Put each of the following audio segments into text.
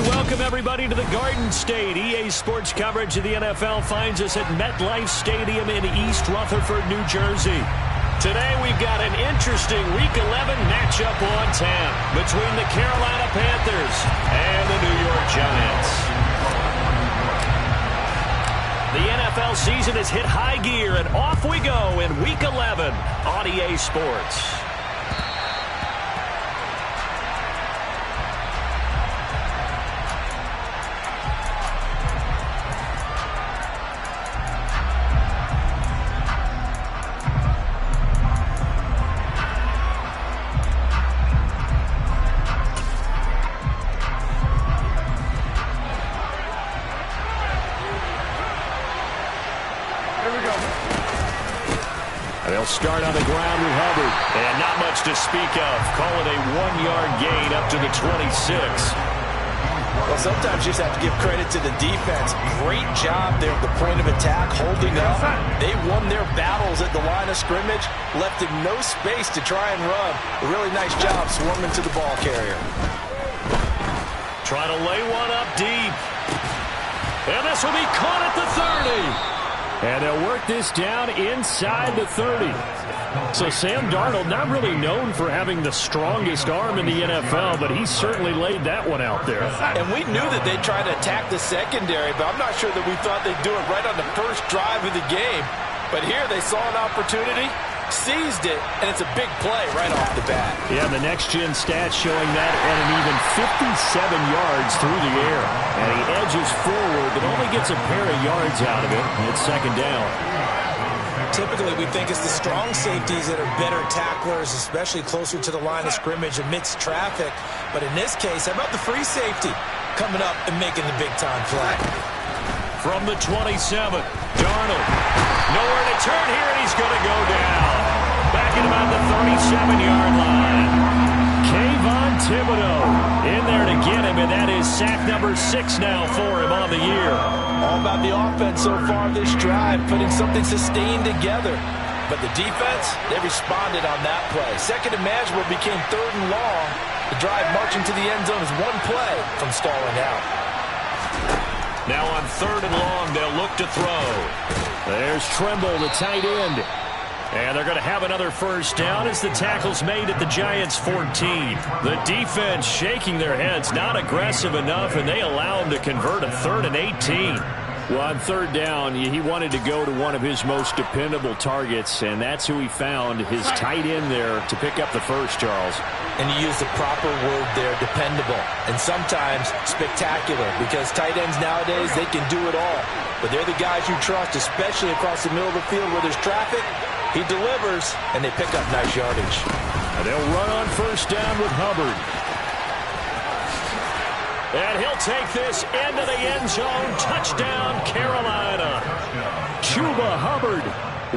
welcome everybody to the Garden State. EA Sports coverage of the NFL finds us at MetLife Stadium in East Rutherford, New Jersey. Today we've got an interesting Week 11 matchup on tap between the Carolina Panthers and the New York Giants. The NFL season has hit high gear, and off we go in Week 11 on EA Sports. They'll start on the ground with Hubbard. And not much to speak of. Call it a 1-yard gain up to the 26. Well, sometimes you just have to give credit to the defense. Great job there at the point of attack, holding up. They won their battles at the line of scrimmage, left him no space to try and run. A really nice job swarming to the ball carrier. Try to lay one up deep. And this will be caught at the 30. And they'll work this down inside the 30. So Sam Darnold, not really known for having the strongest arm in the NFL, but he certainly laid that one out there. And we knew that they'd try to attack the secondary, but I'm not sure that we thought they'd do it right on the first drive of the game. But here they saw an opportunity, seized it, and it's a big play right off the bat. Yeah, the next-gen stats showing that at an even 57 yards through the air. And he edges forward, but only gets a pair of yards out of it. It's second down. Typically, we think it's the strong safeties that are better tacklers, especially closer to the line of scrimmage amidst traffic. But in this case, how about the free safety coming up and making the big-time play? From the 27, Darnold. Nowhere to turn here, and he's going to go down. Back at about the 37-yard line. Kayvon Thibodeau in there to get him, and that is sack number 6 now for him on the year. All about the offense so far this drive, putting something sustained together. But the defense, they responded on that play. Second and manageable became third and long. The drive marching to the end zone is one play from stalling out. Now on third and long, they'll look to throw. There's Tremble, the tight end. And they're going to have another first down as the tackle's made at the Giants' 14. The defense shaking their heads, not aggressive enough, and they allow him to convert a 3rd and 18. Well, on third down, he wanted to go to one of his most dependable targets, and that's who he found, his tight end there, to pick up the first, Charles. And you use the proper word there, dependable, and sometimes spectacular, because tight ends nowadays, they can do it all. But they're the guys you trust, especially across the middle of the field where there's traffic. He delivers, and they pick up nice yardage. And they'll run on first down with Hubbard. And he'll take this into the end zone. Touchdown, Carolina. Chuba Hubbard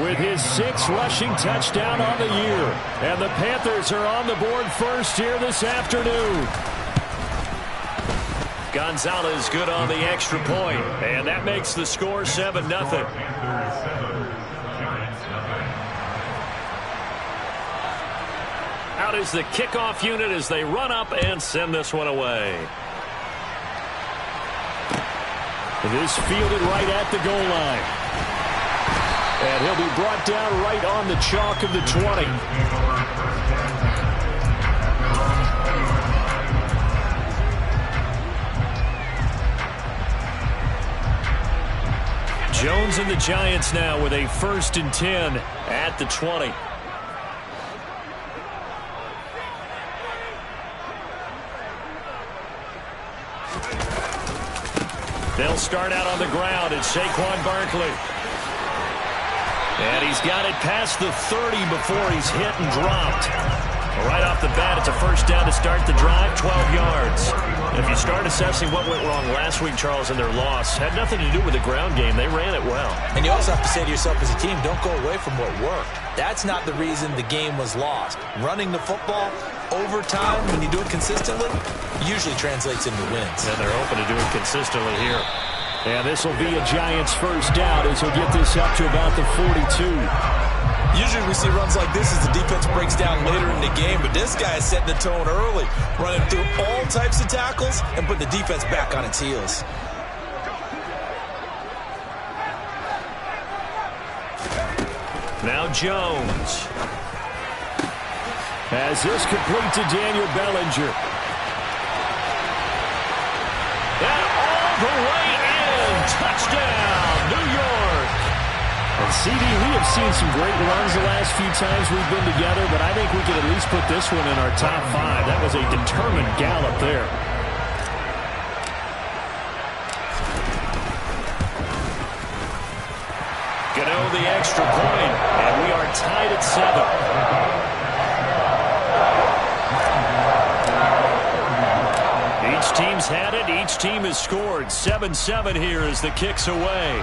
with his 6th rushing touchdown on the year. And the Panthers are on the board first here this afternoon. Gonzalez good on the extra point. And that makes the score 7-0. Out is the kickoff unit as they run up and send this one away. This fielded right at the goal line. And he'll be brought down right on the chalk of the 20. Jones and the Giants now with a 1st and 10 at the 20. They'll start out on the ground. It's Saquon Barkley. And he's got it past the 30 before he's hit and dropped. Right off the bat, it's a first down to start the drive, 12 yards. If you start assessing what went wrong last week, Charles, in their loss, had nothing to do with the ground game. They ran it well. And you also have to say to yourself as a team, don't go away from what worked. That's not the reason the game was lost. Running the football over time, when you do it consistently, usually translates into wins. And they're open to do it consistently here. And this will be a Giants first down as he'll get this up to about the 42. Usually we see runs like this as the defense breaks down later in the game, but this guy is setting the tone early, running through all types of tackles and putting the defense back on its heels. Now Jones. As this complete to Daniel Bellinger. And all the way in. Touchdown, New York. And CD, we have seen some great runs the last few times we've been together, but I think we could at least put this one in our top 5. That was a determined gallop there. Gano the extra point, and we are tied at 7. Each team's had it. Each team has scored. 7-7 here as the kick's away.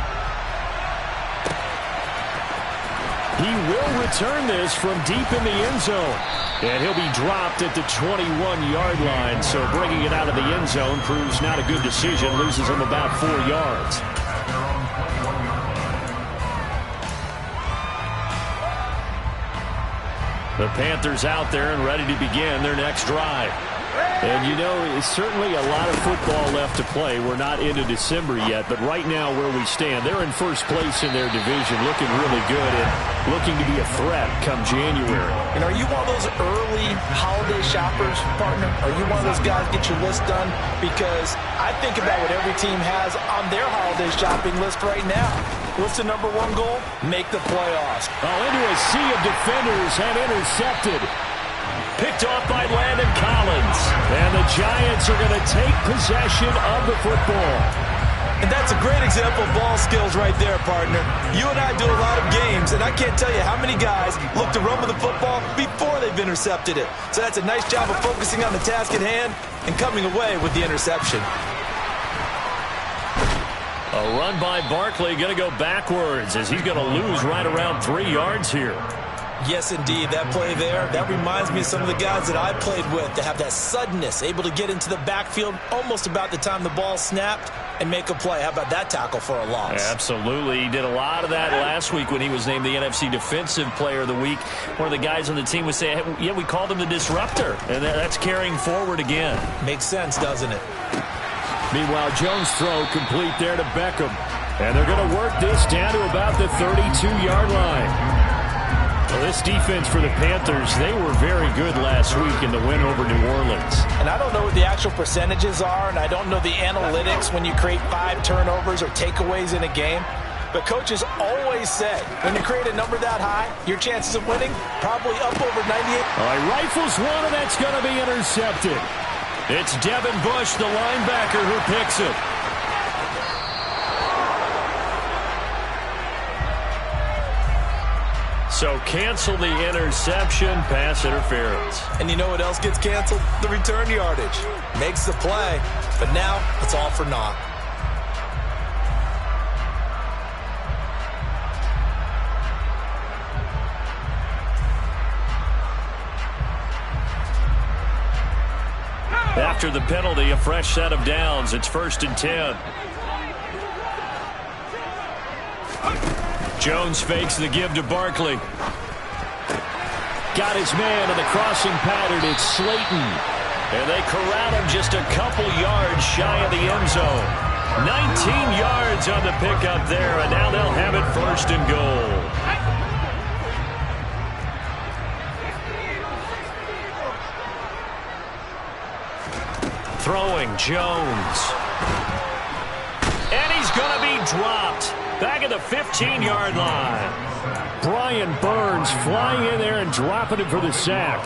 He will return this from deep in the end zone. And he'll be dropped at the 21-yard line. So bringing it out of the end zone proves not a good decision. Loses him about 4 yards. The Panthers out there and ready to begin their next drive. And, you know, it's certainly a lot of football left to play. We're not into December yet, but right now where we stand, they're in first place in their division, looking really good and looking to be a threat come January. And are you one of those early holiday shoppers, partner? Are you one of those guys get your list done? Because I think about what every team has on their holiday shopping list right now. What's the #1 goal? Make the playoffs. Oh, into a sea of defenders and intercepted. Picked off by Landon Collins. And the Giants are going to take possession of the football. And that's a great example of ball skills right there, partner. You and I do a lot of games, and I can't tell you how many guys look to run with the football before they've intercepted it. So that's a nice job of focusing on the task at hand and coming away with the interception. A run by Barkley, going to go backwards as he's going to lose right around 3 yards here. Yes, indeed. That play there, that reminds me of some of the guys that I played with to have that suddenness, able to get into the backfield almost about the time the ball snapped and make a play. How about that tackle for a loss? Absolutely. He did a lot of that last week when he was named the NFC Defensive Player of the Week. One of the guys on the team would say, hey, yeah, we called him the disruptor, and that's carrying forward again. Makes sense, doesn't it? Meanwhile, Jones' throw complete there to Beckham. And they're going to work this down to about the 32-yard line. Well, this defense for the Panthers, they were very good last week in the win over New Orleans. And I don't know what the actual percentages are, and I don't know the analytics when you create 5 turnovers or takeaways in a game. But coaches always say, when you create a number that high, your chances of winning probably up over 98. All right, rifles one, and that's going to be intercepted. It's Devin Bush, the linebacker, who picks it. So cancel the interception, pass interference. And you know what else gets canceled? The return yardage. Makes the play, but now it's all for naught. After the penalty, a fresh set of downs. It's 1st and 10. Jones fakes the give to Barkley. Got his man in the crossing pattern. It's Slayton. And they corral him just a couple yards shy of the end zone. 19 yards on the pickup there, and now they'll have it 1st and goal. Throwing Jones. And he's going to be dropped. Back at the 15-yard line. Brian Burns flying in there and dropping it for the sack.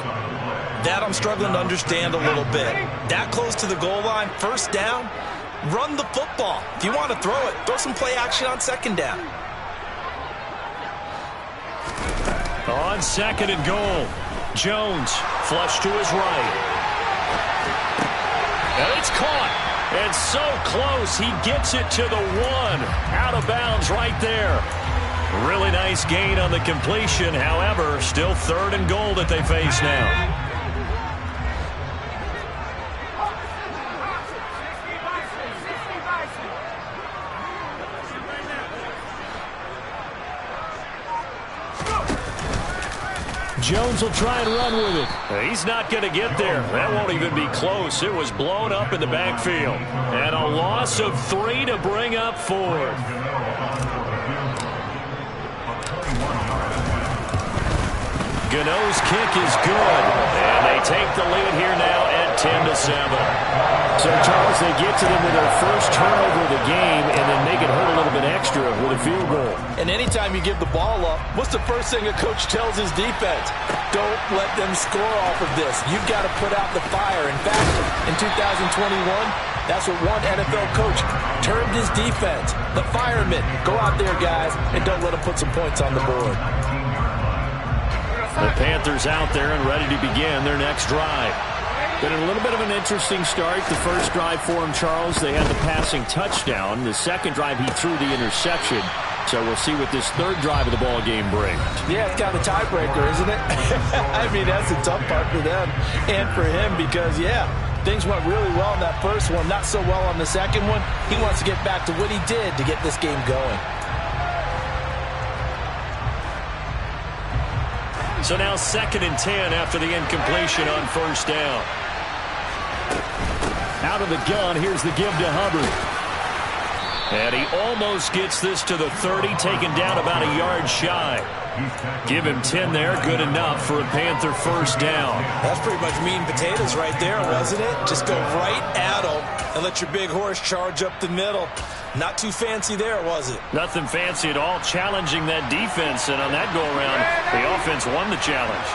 That I'm struggling to understand a little bit. That close to the goal line, 1st down, run the football. If you want to throw it, throw some play action on 2nd down. On 2nd and goal, Jones flush to his right. And it's caught. And so close, he gets it to the 1. Out of bounds right there. Really nice gain on the completion. However, still 3rd and goal that they face now. Jones will try and run with it. He's not going to get there. That won't even be close. It was blown up in the backfield. And a loss of 3 to bring up 4th. Gano's kick is good. And they take the lead here now at 10-7. So, Charles, they get to them with their first turnover of the game and then make it hurt a little bit extra with a field goal. And anytime you give the ball up, what's the first thing a coach tells his defense? Don't let them score off of this. You've got to put out the fire. In fact, in 2021, that's what one NFL coach termed his defense. The firemen. Go out there, guys, and don't let them put some points on the board. The Panthers out there and ready to begin their next drive. Been a little bit of an interesting start. The first drive for him, Charles, they had the passing touchdown. The second drive, he threw the interception. So we'll see what this third drive of the ball game brings. Yeah, it's kind of a tiebreaker, isn't it? I mean, that's the tough part for them and for him because, yeah, things went really well in that first one, not so well on the second one. He wants to get back to what he did to get this game going. So now 2nd and 10 after the incompletion on first down. Out of the gun, here's the give to Hubbard. And he almost gets this to the 30, taken down about a yard shy. Give him 10 there, good enough for a Panther first down. That's pretty much meat and potatoes right there, wasn't it? Just go right at him and let your big horse charge up the middle. Not too fancy there, was it? Nothing fancy at all, challenging that defense, and on that go-around, the offense won the challenge.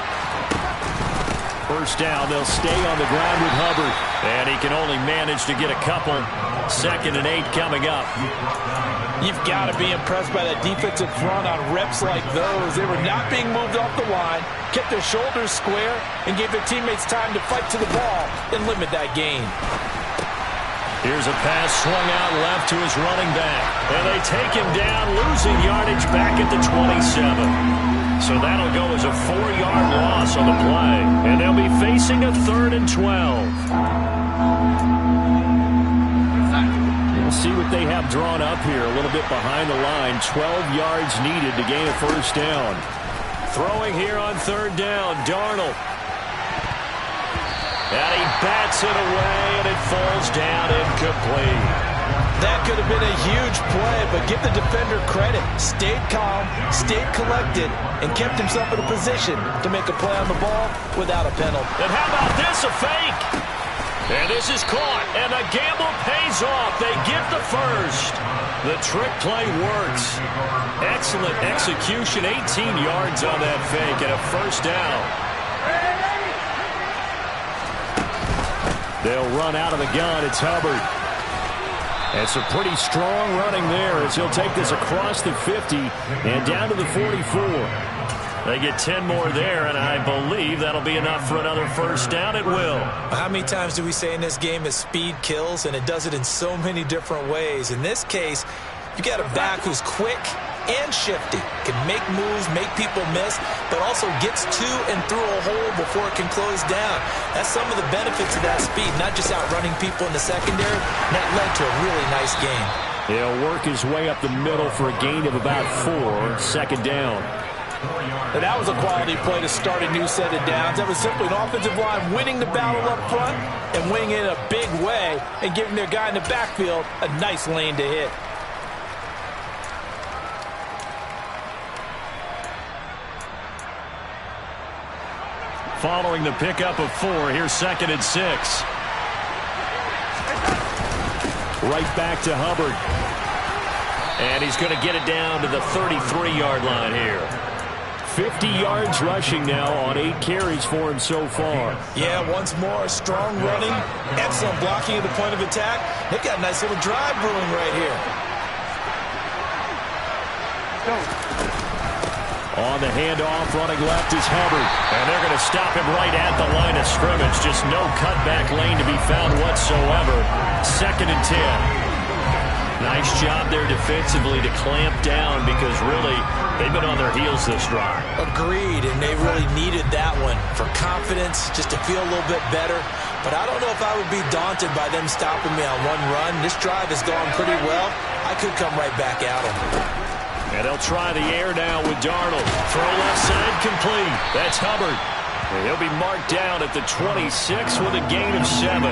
First down, they'll stay on the ground with Hubbard. And he can only manage to get a couple. 2nd and 8 coming up. You've got to be impressed by that defensive front on reps like those. They were not being moved off the line, kept their shoulders square, and gave their teammates time to fight to the ball and limit that gain. Here's a pass swung out left to his running back. And they take him down, losing yardage back at the 27. So that'll go as a 4-yard loss on the play. And they'll be facing a 3rd and 12. We'll see what they have drawn up here. A little bit behind the line. 12 yards needed to gain a first down. Throwing here on 3rd down, Darnold. And he bats it away, and it falls down incomplete. That could have been a huge play, but give the defender credit. Stayed calm, stayed collected, and kept himself in a position to make a play on the ball without a penalty. And how about this, a fake? And this is caught, and the gamble pays off. They get the first. The trick play works. Excellent execution, 18 yards on that fake, and a first down. They'll run out of the gun. It's Hubbard. And some pretty strong running there as he'll take this across the 50 and down to the 44. They get 10 more there, and I believe that'll be enough for another first down. It will. How many times do we say in this game is speed kills, and it does it in so many different ways. In this case, you got a back who's quick and shifty, can make moves, make people miss, but also gets to and through a hole before it can close down. That's some of the benefits of that speed, not just outrunning people in the secondary. And that led to a really nice game. He'll work his way up the middle for a gain of about 4, 2nd down. And that was a quality play to start a new set of downs. That was simply an offensive line winning the battle up front and winning it in a big way and giving their guy in the backfield a nice lane to hit. Following the pickup of 4, here's 2nd and 6. Right back to Hubbard. And he's going to get it down to the 33-yard line here. 50 yards rushing now on 8 carries for him so far. Yeah, once more, strong running, excellent blocking at the point of attack. They've got a nice little drive brewing right here. Go. On the handoff, running left is Hubbard. And they're going to stop him right at the line of scrimmage. Just no cutback lane to be found whatsoever. 2nd and 10. Nice job there defensively to clamp down because really they've been on their heels this drive. Agreed, and they really needed that one for confidence, just to feel a little bit better. But I don't know if I would be daunted by them stopping me on one run. This drive has gone pretty well. I could come right back at them. And they'll try the air now with Darnold. Throw left side complete. That's Hubbard. And he'll be marked down at the 26 with a gain of 7.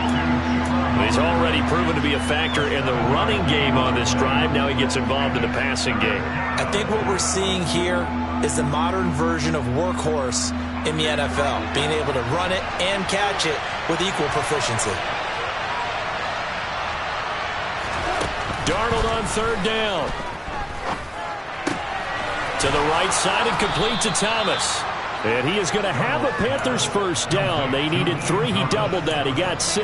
He's already proven to be a factor in the running game on this drive. Now he gets involved in the passing game. I think what we're seeing here is the modern version of workhorse in the NFL, being able to run it and catch it with equal proficiency. Darnold on third down. To the right side and complete to Thomas. And he is going to have a Panthers first down. They needed 3. He doubled that. He got 6.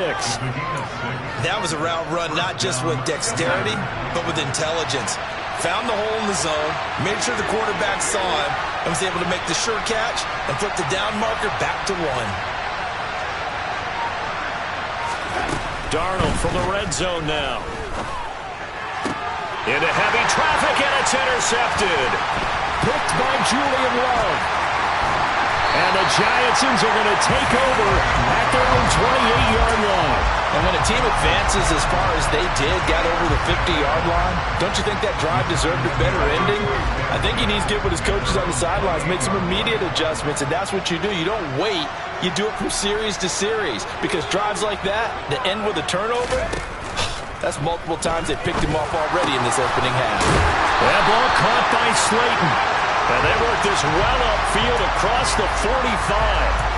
That was a route run not just with dexterity, but with intelligence. Found the hole in the zone, made sure the quarterback saw him, and was able to make the sure catch and flip the down marker back to 1. Darnold from the red zone now. Into heavy traffic, and it's intercepted. Picked by Julian Love. And the Giantsons are going to take over at their own 28-yard line. And when a team advances as far as they did, got over the 50-yard line, don't you think that drive deserved a better ending? I think he needs to get with his coaches on the sidelines, make some immediate adjustments, and that's what you do. You don't wait. You do it from series to series, because drives like that end with a turnover, that's multiple times they picked him off already in this opening half. That ball caught by Slayton. And they work this well upfield across the 45.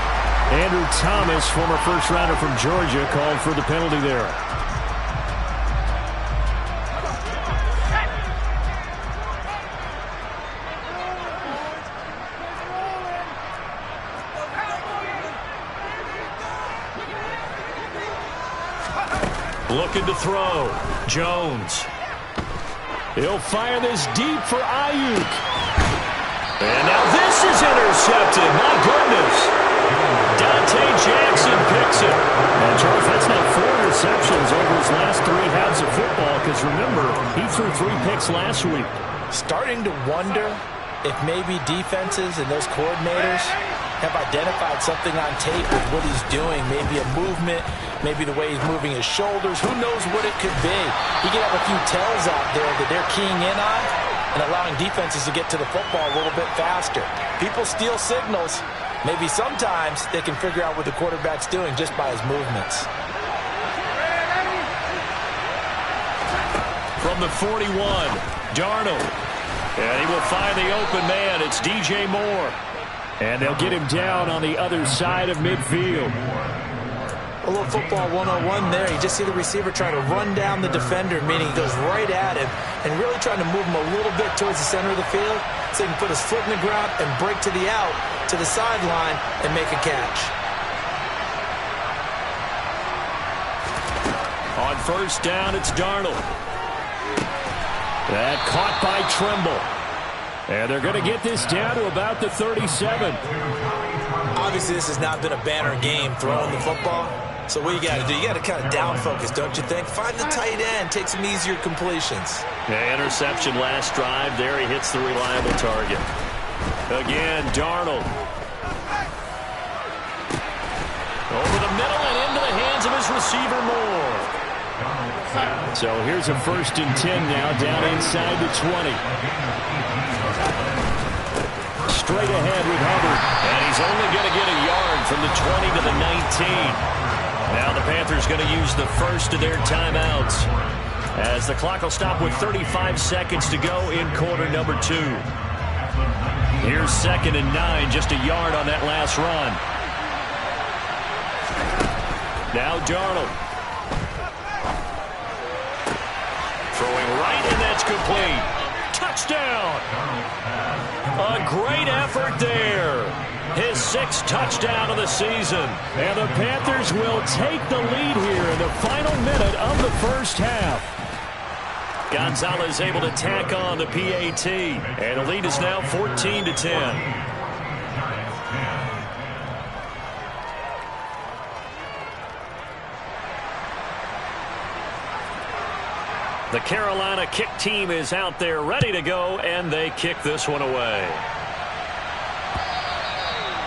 Andrew Thomas, former first-rounder from Georgia, called for the penalty there. Looking to throw. Jones. He'll fire this deep for Ayuk. And now this is intercepted. My goodness. Dante Jackson picks it. And Charles, that's now 4 receptions over his last 3 halves of football, because remember, he threw 3 picks last week. Starting to wonder if maybe defenses and those coordinators have identified something on tape with what he's doing. Maybe a movement, maybe the way he's moving his shoulders. Who knows what it could be? He could have a few tells out there that they're keying in on and allowing defenses to get to the football a little bit faster. People steal signals. Maybe sometimes they can figure out what the quarterback's doing just by his movements. From the 41, Darnold. And he will find the open man. It's DJ Moore. And they'll get him down on the other side of midfield. A little football 101 there. You just see the receiver trying to run down the defender, meaning he goes right at him and really trying to move him a little bit towards the center of the field so he can put his foot in the ground and break to the out, to the sideline, and make a catch. On first down, it's Darnold. That caught by Trimble. And they're going to get this down to about the 37. Obviously, this has not been a banner game throwing the football. So what you got to do, you got to kind of down focus, don't you think? Find the tight end, take some easier completions. Yeah, interception last drive. There he hits the reliable target. Again, Darnold. Over the middle and into the hands of his receiver Moore. So here's a 1st and 10 now, down inside the 20. Straight ahead with Hubbard. And he's only going to get a yard from the 20 to the 19. Now the Panthers going to use the first of their timeouts, as the clock will stop with 35 seconds to go in quarter number 2. Here's 2nd and 9, just a yard on that last run. Now Darnold. Throwing right, and that's complete. Touchdown! A great effort there. His 6th touchdown of the season. And the Panthers will take the lead here in the final minute of the first half. Gonzalez able to tack on the PAT. And the lead is now 14-10. The Carolina kick team is out there ready to go, and they kick this one away.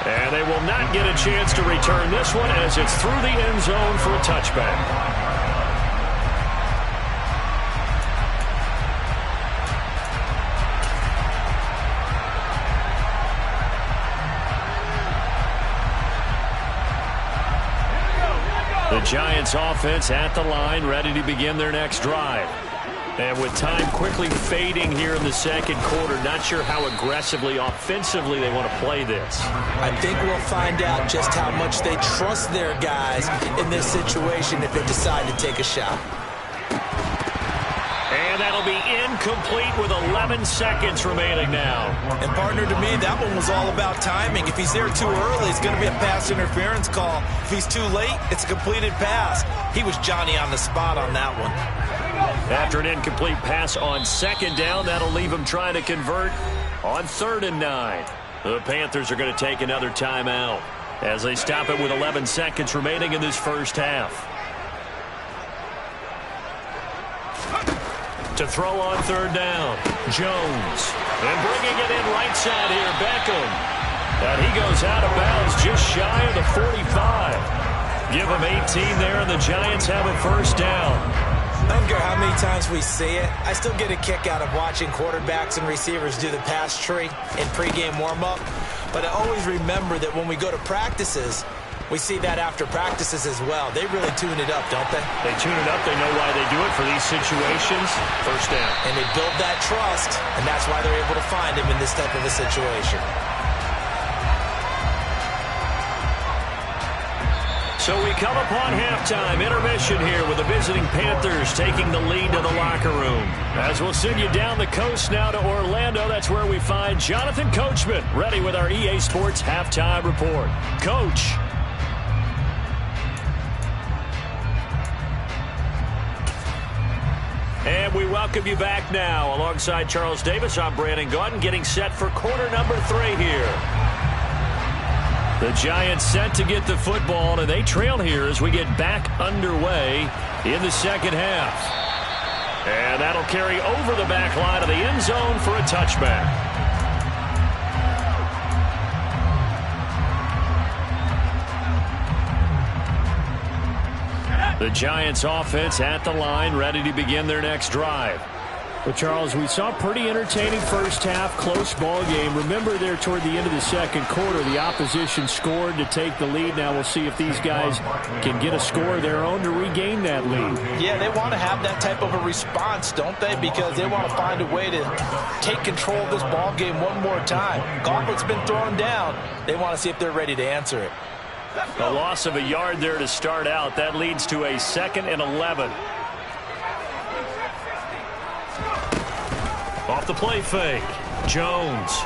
And they will not get a chance to return this one, as it's through the end zone for a touchback. Giants offense at the line, ready to begin their next drive. And with time quickly fading here in the second quarter, not sure how aggressively, offensively they want to play this. I think we'll find out just how much they trust their guys in this situation if they decide to take a shot. And that'll be incomplete with 11 seconds remaining now. And partner, to me, that one was all about timing. If he's there too early, it's going to be a pass interference call. If he's too late, it's a completed pass. He was Johnny on the spot on that one. After an incomplete pass on second down, that'll leave him trying to convert on 3rd and 9. The Panthers are going to take another timeout as they stop it with 11 seconds remaining in this first half. To throw on 3rd down, Jones. And bringing it in right side here, Beckham. And he goes out of bounds just shy of the 45. Give him 18 there, and the Giants have a first down. I don't care how many times we see it. I still get a kick out of watching quarterbacks and receivers do the pass tree in pregame warm-up. But I always remember that when we go to practices, we see that after practices as well. They really tune it up, don't they? They tune it up. They know why they do it for these situations. First down. And they build that trust, and that's why they're able to find him in this type of a situation. So we come upon halftime, intermission here with the visiting Panthers taking the lead to the locker room. As we'll send you down the coast now to Orlando, that's where we find Jonathan Coachman, ready with our EA Sports halftime report. Coach. And we welcome you back now. Alongside Charles Davis, I'm Brandon Gaudin, getting set for quarter number 3 here. The Giants set to get the football, and they trail here as we get back underway in the second half. And that'll carry over the back line of the end zone for a touchback. The Giants offense at the line, ready to begin their next drive. Well, Charles, we saw a pretty entertaining first half, close ball game. Remember there toward the end of the second quarter, the opposition scored to take the lead. Now we'll see if these guys can get a score of their own to regain that lead. Yeah, they want to have that type of a response, don't they? Because they want to find a way to take control of this ball game one more time. Gauntlet's been thrown down. They want to see if they're ready to answer it. A loss of a yard there to start out. That leads to a 2nd and 11. Off the play fake, Jones.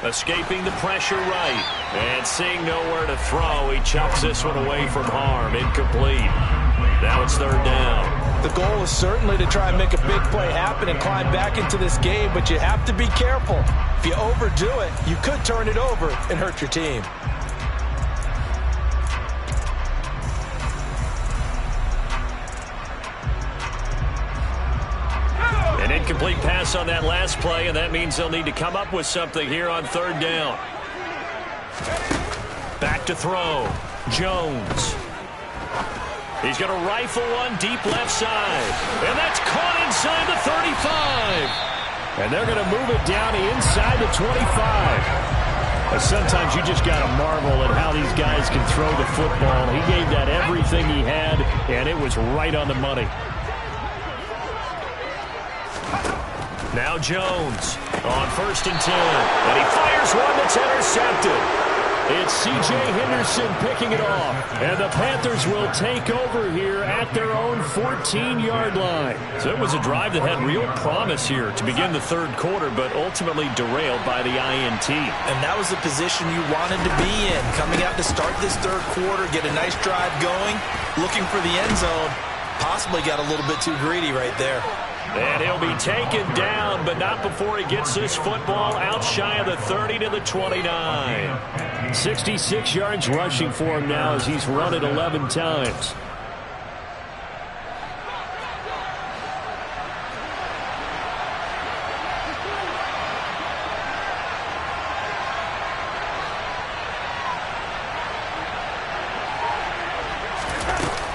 Escaping the pressure right. And seeing nowhere to throw, he chucks this one away from harm. Incomplete. Now it's 3rd down. The goal is certainly to try and make a big play happen and climb back into this game, but you have to be careful. If you overdo it, you could turn it over and hurt your team. An incomplete pass on that last play, and that means they'll need to come up with something here on 3rd down. Back to throw. Jones. He's going to rifle one deep left side. And that's caught inside the 35. And they're going to move it down inside the 25. Sometimes you just got to marvel at how these guys can throw the football. He gave that everything he had, and it was right on the money. Now Jones on 1st and 10. And he fires one that's intercepted. It's C.J. Henderson picking it off. And the Panthers will take over here at their own 14-yard line. So it was a drive that had real promise here to begin the 3rd quarter, but ultimately derailed by the INT. And that was the position you wanted to be in. Coming out to start this 3rd quarter, get a nice drive going, looking for the end zone. Possibly got a little bit too greedy right there. And he'll be taken down, but not before he gets this football out shy of the 30 to the 29. 66 yards rushing for him now as he's run it 11 times.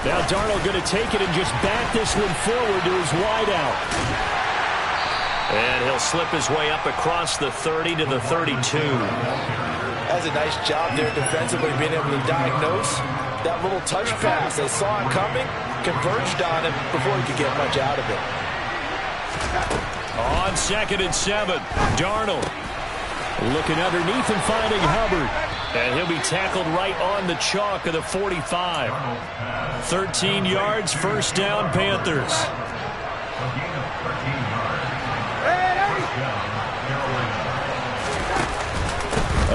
Now Darnold going to take it and just back this one forward to his wideout. And he'll slip his way up across the 30 to the 32. That's a nice job there defensively, being able to diagnose That little touch pass, they saw it coming, converged on him before he could get much out of it. On 2nd and 7, Darnold looking underneath and finding Hubbard. And he'll be tackled right on the chalk of the 45. 13 yards, first down, Panthers.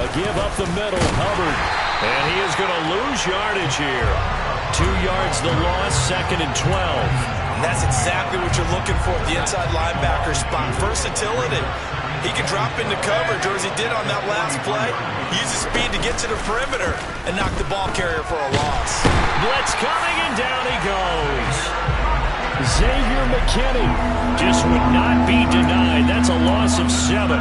A give up the middle, Hubbard. And he is going to lose yardage here. 2 yards the loss, 2nd and 12. And that's exactly what you're looking for at the inside linebacker spot. Versatility. He can drop into coverage, or as he did on that last play, use his speed to get to the perimeter and knock the ball carrier for a loss. Blitz coming, and down he goes. Xavier McKinney just would not be denied. That's a loss of 7.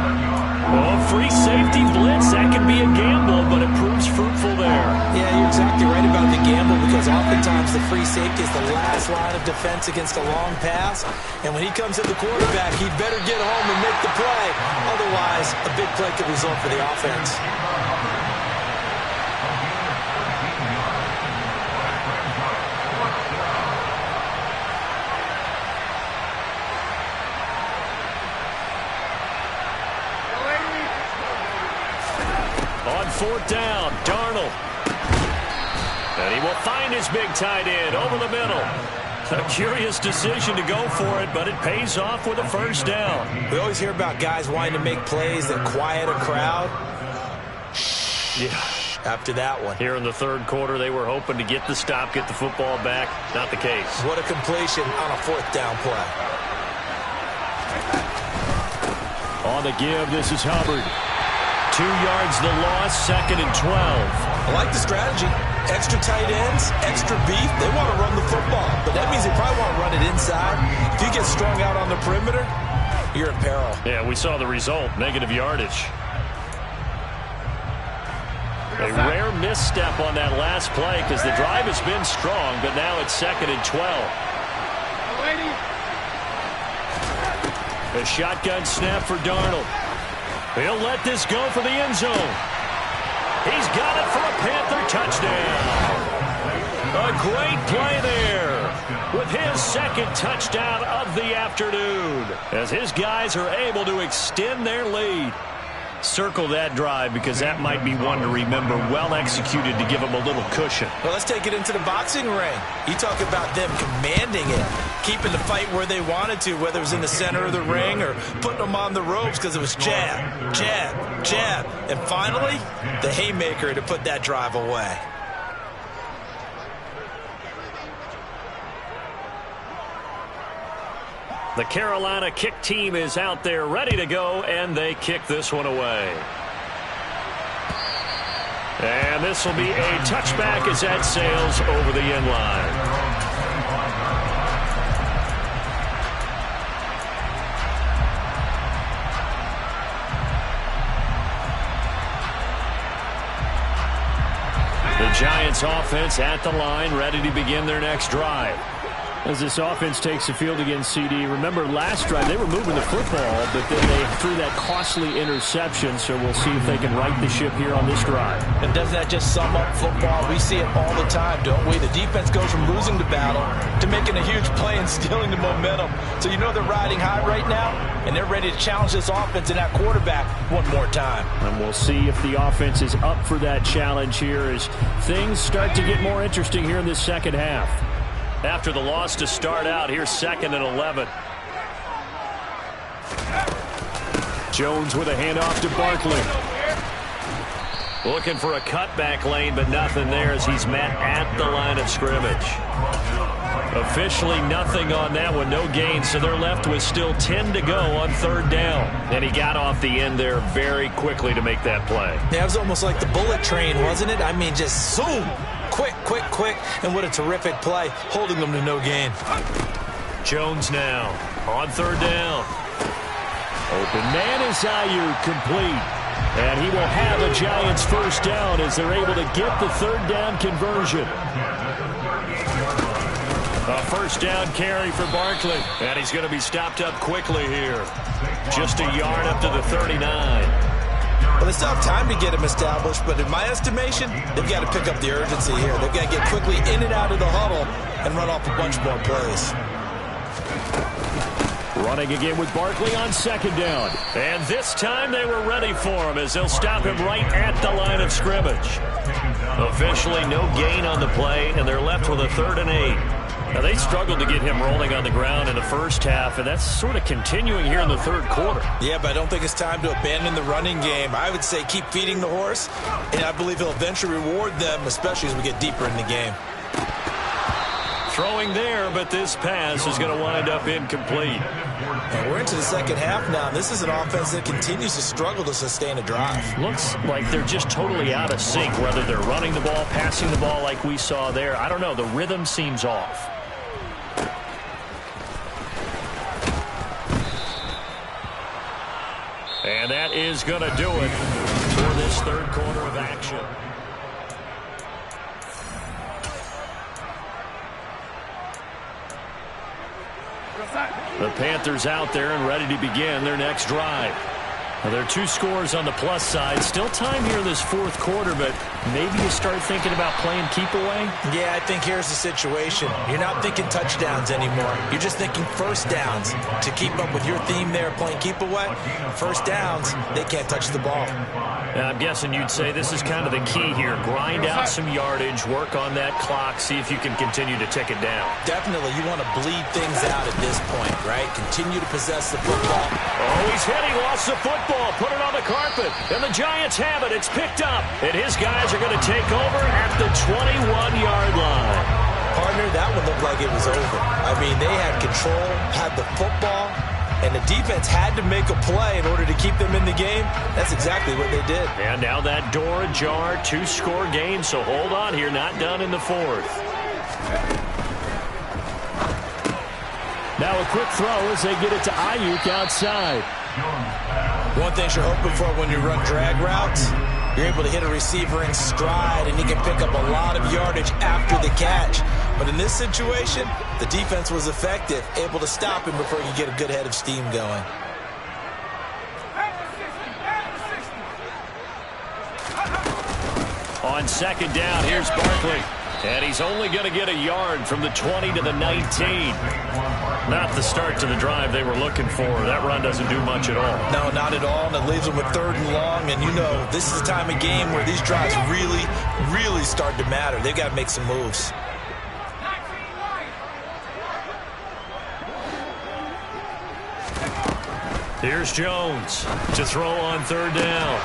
Oh, free safety blitz, that can be a gamble, but it proves fruitful there. Yeah, you're exactly right about the gamble, because oftentimes the free safety is the last line of defense against a long pass. And when he comes at the quarterback, he'd better get home and make the play. Otherwise, a big play could result for the offense. On 4th down, Darnold. And he will find his big tight end over the middle. A curious decision to go for it, but it pays off with a first down. We always hear about guys wanting to make plays that quiet a crowd. Yeah. After that one. Here in the 3rd quarter, they were hoping to get the stop, get the football back. Not the case. What a completion on a 4th down play. On the give, this is Hubbard. 2 yards the loss, 2nd and 12. I like the strategy. Extra tight ends, extra beef. They want to run the football, but that means they probably want to run it inside. If you get strung out on the perimeter, you're in peril. Yeah, we saw the result, negative yardage. A rare misstep on that last play because the drive has been strong, but now it's 2nd and 12. A shotgun snap for Darnold. He'll let this go for the end zone. He's got it for a Panther touchdown. A great play there with his 2nd touchdown of the afternoon as his guys are able to extend their lead. Circle that drive because that might be one to remember. Well executed to give them a little cushion. Well, let's take it into the boxing ring. You talk about them commanding it, keeping the fight where they wanted to, whether it was in the center of the ring or putting them on the ropes because it was jab, jab, jab. And finally, the haymaker to put that drive away. The Carolina kick team is out there ready to go, and they kick this one away. And this will be a touchback as that sails over the end line. The Giants offense at the line, ready to begin their next drive. As this offense takes the field against CD, remember last drive they were moving the football, but then they threw that costly interception, so we'll see if they can right the ship here on this drive. And doesn't that just sum up football? We see it all the time, don't we? The defense goes from losing the battle to making a huge play and stealing the momentum. So you know they're riding high right now, and they're ready to challenge this offense and that quarterback one more time. And we'll see if the offense is up for that challenge here as things start to get more interesting here in this second half. After the loss to start out, here's 2nd and 11. Jones with a handoff to Barkley. Looking for a cutback lane, but nothing there as he's met at the line of scrimmage. Officially nothing on that one, no gain, so they're left with still 10 to go on 3rd down. And he got off the end there very quickly to make that play. Yeah, it was almost like the bullet train, wasn't it? I mean, just zoom. Quick, quick, quick, and what a terrific play, holding them to no gain. Jones now on 3rd down. Open man is Ayuk, complete. And he will have a Giants first down as they're able to get the 3rd down conversion. A first down carry for Barkley. And he's going to be stopped up quickly here. Just a yard up to the 39. Well, they still have time to get him established, but in my estimation, they've got to pick up the urgency here. They've got to get quickly in and out of the huddle and run off a bunch more plays. Running again with Barkley on second down. And this time they were ready for him as they'll stop him right at the line of scrimmage. Officially no gain on the play, and they're left with a 3rd and 8. Now, they struggled to get him rolling on the ground in the first half, and that's sort of continuing here in the 3rd quarter. Yeah, but I don't think it's time to abandon the running game. I would say keep feeding the horse, and I believe he'll eventually reward them, especially as we get deeper in the game. Throwing there, but this pass is going to wind up incomplete. And we're into the second half now, and this is an offense that continues to struggle to sustain a drive. Looks like they're just totally out of sync, whether they're running the ball, passing the ball like we saw there. I don't know. The rhythm seems off. And that is going to do it for this 3rd quarter of action. The Panthers out there and ready to begin their next drive. Well, there are 2 scores on the plus side. Still time here in this 4th quarter, but maybe you start thinking about playing keep away? Yeah, I think here's the situation. You're not thinking touchdowns anymore. You're just thinking first downs. To keep up with your theme there, playing keep away, first downs, they can't touch the ball. And I'm guessing you'd say this is kind of the key here. Grind out some yardage, work on that clock, see if you can continue to tick it down. Definitely, you want to bleed things out at this point, right? Continue to possess the football. Oh, he's hit. He lost the football. Put it on the carpet. And the Giants have it. It's picked up. And his guys are going to take over at the 21-yard line. Partner, that one looked like it was over. I mean, they had control, had the football, and the defense had to make a play in order to keep them in the game. That's exactly what they did. And now that door ajar, 2-score game, so hold on here, not done in the 4th. Now a quick throw as they get it to Ayuk outside. One thing you're hoping for when you run drag routes, you're able to hit a receiver in stride, and he can pick up a lot of yardage after the catch. But in this situation, the defense was effective, able to stop him before he could get a good head of steam going. On second down, here's Barkley. And he's only going to get a yard from the 20 to the 19. Not the start to the drive they were looking for. That run doesn't do much at all. No, not at all, and it leaves them with 3rd and long. And you know, this is the time of game where these drives really, really start to matter. They've got to make some moves. Here's Jones to throw on 3rd down.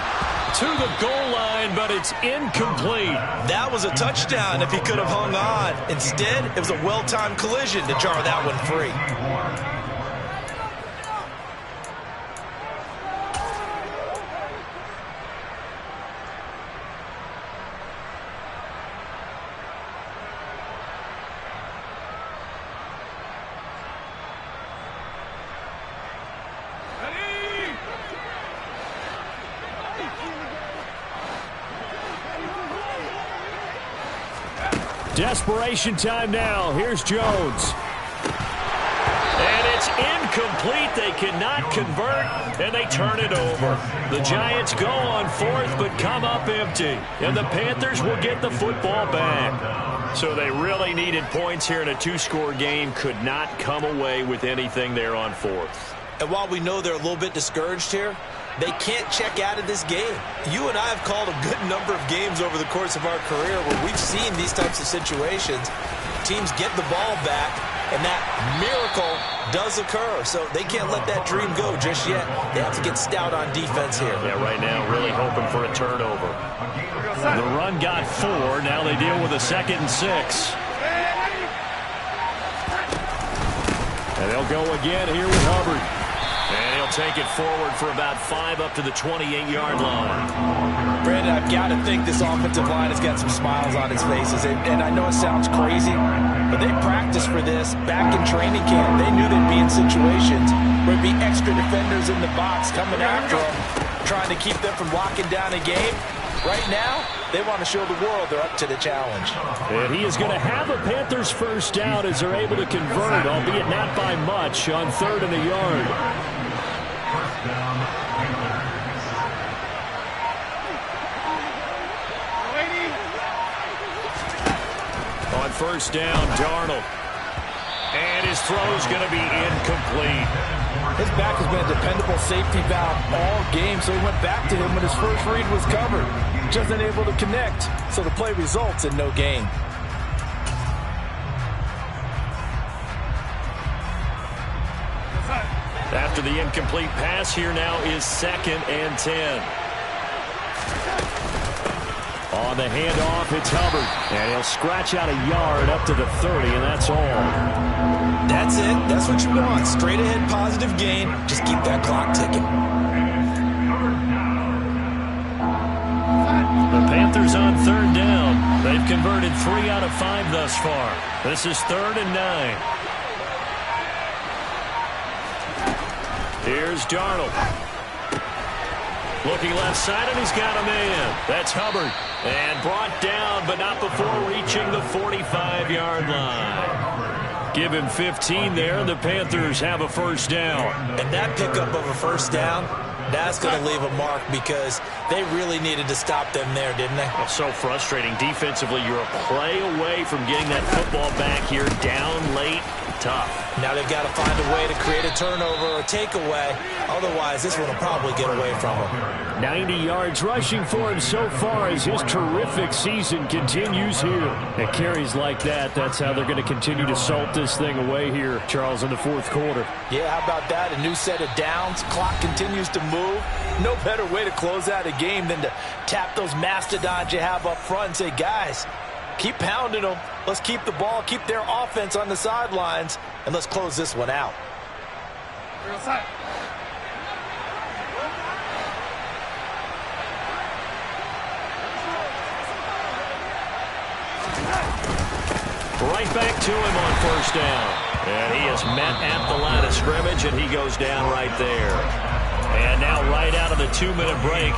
To the goal line, but it's incomplete. That was a touchdown if he could have hung on. Instead, it was a well-timed collision to jar that one free. Desperation time now. Here's Jones. And it's incomplete. They cannot convert, and they turn it over. The Giants go on 4th, but come up empty. And the Panthers will get the football back. So they really needed points here in a 2-score game. Could not come away with anything there on 4th. And while we know they're a little bit discouraged here, they can't check out of this game. You and I have called a good number of games over the course of our career where we've seen these types of situations. Teams get the ball back, and that miracle does occur. So they can't let that dream go just yet. They have to get stout on defense here. Yeah, right now really hoping for a turnover. The run got 4. Now they deal with a 2nd and 6. And they'll go again here with Hubbard. And he'll take it forward for about 5 up to the 28-yard line. Brandon, I've got to think this offensive line has got some smiles on its faces. And I know it sounds crazy, but they practiced for this back in training camp. They knew they'd be in situations where there'd be extra defenders in the box coming after them, trying to keep them from locking down a game. Right now, they want to show the world they're up to the challenge. And he is going to have a Panthers first down as they're able to convert, albeit not by much, on 3rd and a yard. first down, Darnold. And his throw's going to be incomplete. His back has been a dependable safety valve all game, so he went back to him when his first read was covered. Just unable to connect, so the play results in no gain. After the incomplete pass, here now is 2nd and 10. On the handoff, it's Hubbard. And he'll scratch out a yard up to the 30, and that's all. That's it. That's what you want. Straight ahead positive gain. Just keep that clock ticking. The Panthers on 3rd down. They've converted 3 out of 5 thus far. This is 3rd and 9. Here's Darnold. Looking left side, and he's got a man. That's Hubbard. And brought down, but not before reaching the 45-yard line. Give him 15 there, and the Panthers have a first down. And that pickup of a first down, that's going to leave a mark because they really needed to stop them there, didn't they? It's so frustrating. Defensively, you're a play away from getting that football back here. Down late, tough. Now they've got to find a way to create a turnover or a takeaway. Otherwise, this one will probably get away from them. 90 yards rushing for him so far as his terrific season continues here. At carries like that, that's how they're going to continue to salt this thing away here, Charles, in the 4th quarter. Yeah, how about that? A new set of downs. Clock continues to move. No better way to close out a game than to tap those mastodons you have up front and say, guys, keep pounding them. Let's keep the ball, keep their offense on the sidelines, and let's close this one out. Right back to him on first down. And he is met at the line of scrimmage, and he goes down right there. And now right out of the 2-minute break,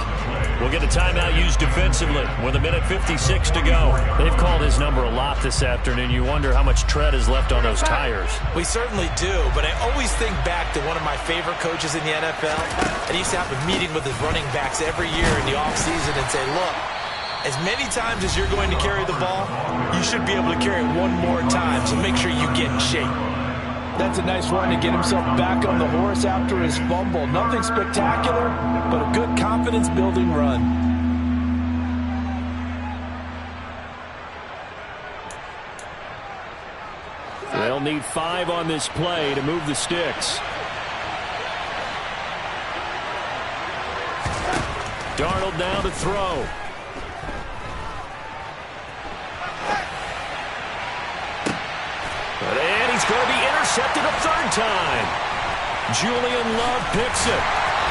we'll get a timeout used defensively with 1:56 to go. They've called his number a lot this afternoon. You wonder how much tread is left on those tires. We certainly do, but I always think back to one of my favorite coaches in the NFL. And he used to have a meeting with his running backs every year in the offseason and say, look, as many times as you're going to carry the ball, you should be able to carry it one more time, so make sure you get in shape. That's a nice run to get himself back on the horse after his fumble. Nothing spectacular, but a good confidence-building run. They'll need 5 on this play to move the sticks. Darnold now to throw. And he's going to be intercepted a 3rd time. Julian Love picks it.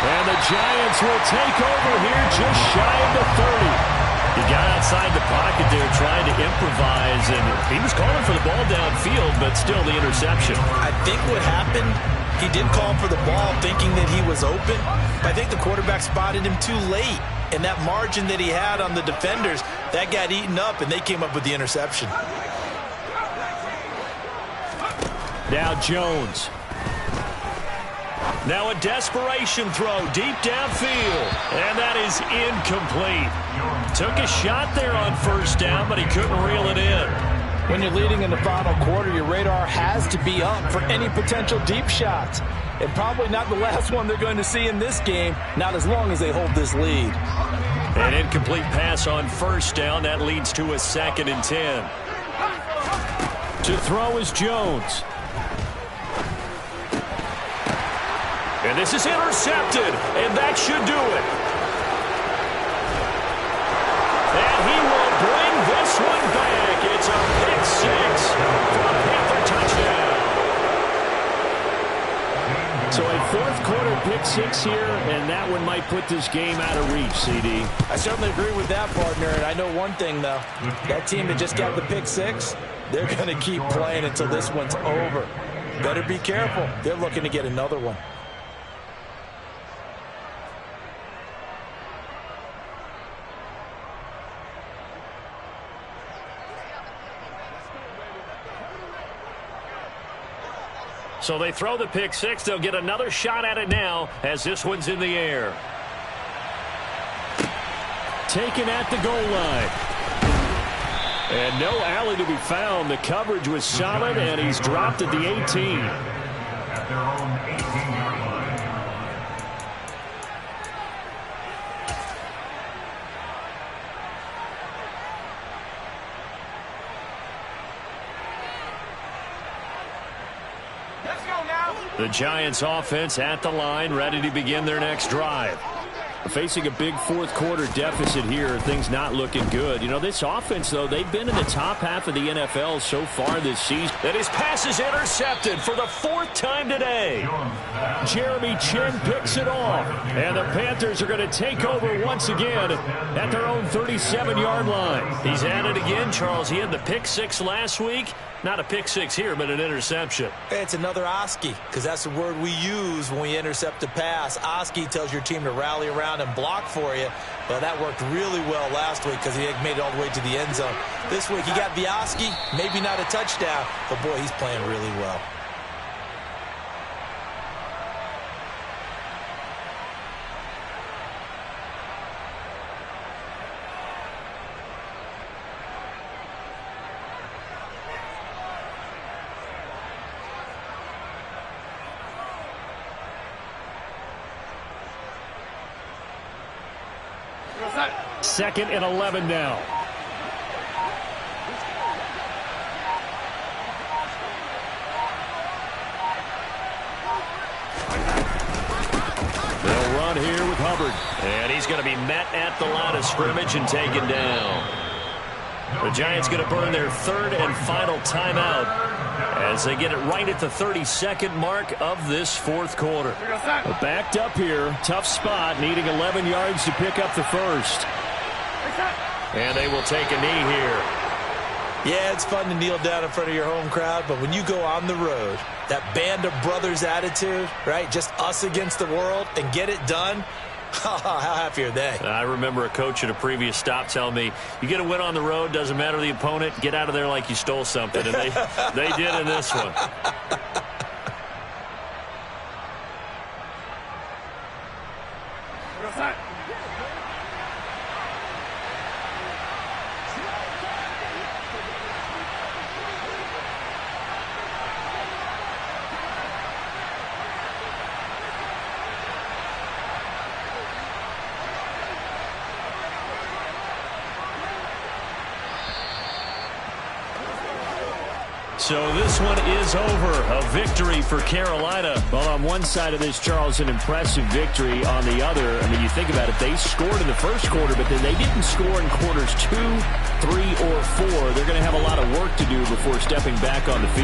And the Giants will take over here just shy of the 30. He got outside the pocket there trying to improvise, and he was calling for the ball downfield, but still the interception. I think what happened, he did call for the ball thinking that he was open, but I think the quarterback spotted him too late. And that margin that he had on the defenders, that got eaten up, and they came up with the interception. Now Jones. Now a desperation throw deep downfield. And that is incomplete. Took a shot there on first down, but he couldn't reel it in. When you're leading in the final quarter, your radar has to be up for any potential deep shots. And probably not the last one they're going to see in this game, not as long as they hold this lead. An incomplete pass on first down. That leads to a 2nd and 10. To throw is Jones. And this is intercepted, and that should do it. And he will bring this one back. It's a pick 6 for a Panther touchdown. So a 4th quarter pick 6 here, and that one might put this game out of reach, CD. I certainly agree with that, partner. And I know one thing, though. That team that just got the pick 6, they're going to keep playing until this one's over. Better be careful. They're looking to get another one. So they throw the pick 6. They'll get another shot at it now as this one's in the air. Taken at the goal line. And no alley to be found. The coverage was solid, and he's dropped at the 18. At their own 18-yard line. The Giants offense at the line, ready to begin their next drive. Facing a big fourth quarter deficit here, things not looking good. You know, this offense, though, they've been in the top half of the NFL so far this season. And his pass is intercepted for the fourth time today. Jeremy Chin picks it off. And the Panthers are going to take over once again at their own 37-yard line. He's at it again, Charles. He had the pick six last week. Not a pick six here, but an interception. It's another Oski, because that's the word we use when we intercept a pass. Oski tells your team to rally around and block for you. Well, that worked really well last week because he made it all the way to the end zone. This week he got the Oski, maybe not a touchdown, but boy, he's playing really well. Second and 11 now. They'll run here with Hubbard. And he's going to be met at the line of scrimmage and taken down. The Giants going to burn their third and final timeout as they get it right at the 32nd mark of this fourth quarter. Backed up here, tough spot, needing 11 yards to pick up the first. And they will take a knee here. Yeah, it's fun to kneel down in front of your home crowd, but when you go on the road, that band of brothers attitude, right, just us against the world, and get it done, how happy are they? I remember a coach at a previous stop telling me, you get a win on the road, doesn't matter the opponent, get out of there like you stole something. And they did in this one. So this one is over. A victory for Carolina. Well, on one side of this, Charles, an impressive victory. On the other, I mean, you think about it, they scored in the first quarter, but then they didn't score in quarters 2, 3, or 4. They're going to have a lot of work to do before stepping back on the field.